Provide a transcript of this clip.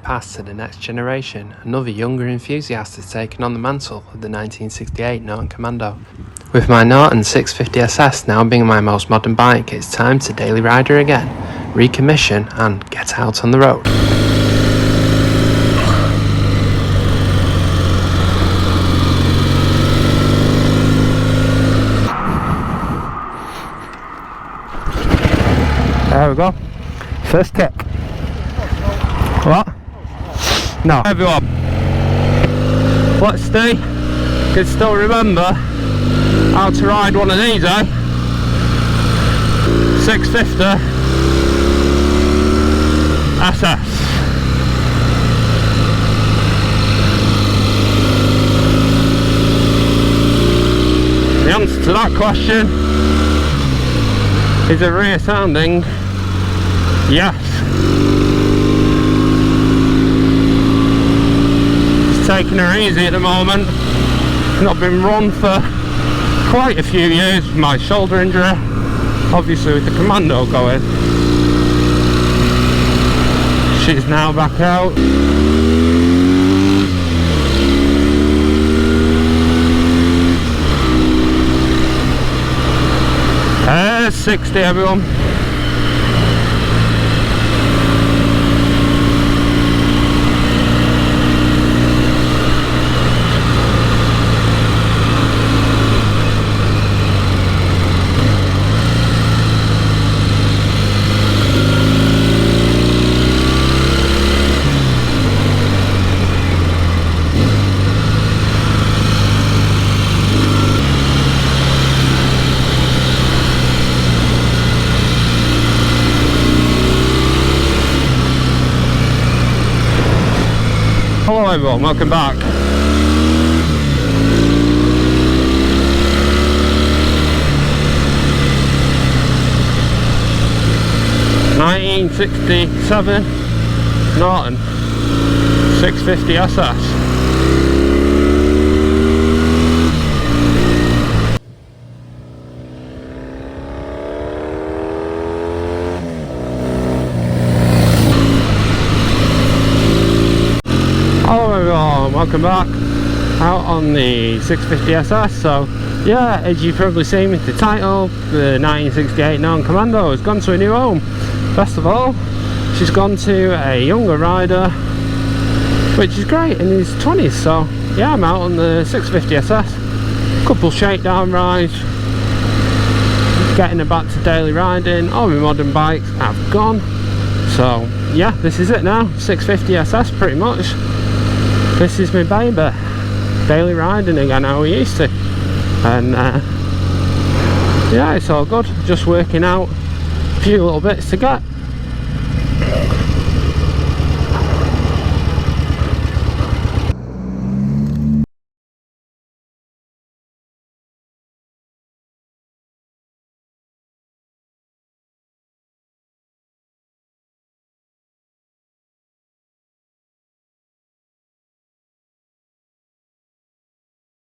pass to the next generation, another younger enthusiast has taken on the mantle of the 1968 Norton Commando. With my Norton 650SS now being my most modern bike, it's time to daily ride her again, recommission and get out on the road. There we go. First tip. What? No. Everyone, let's see. Can still remember how to ride one of these, eh? 650 SS. The answer to that question is a resounding yes. Just taking her easy at the moment. Not been run for quite a few years with my shoulder injury, obviously with the Commando going. She's now back out. 60 everyone. Hello everyone, welcome back. '67 Norton 650 SS. Welcome back out on the 650 SS. So yeah, as you've probably seen with the title, the 1968 Norton Commando has gone to a new home. First of all, she's gone to a younger rider, which is great, in his 20s. So yeah, I'm out on the 650 SS, couple shakedown rides, getting her back to daily riding. All my modern bikes have gone, so yeah, this is it now, 650 SS pretty much. This is my baby, daily riding again how we used to, and yeah, it's all good, just working out a few little bits to get.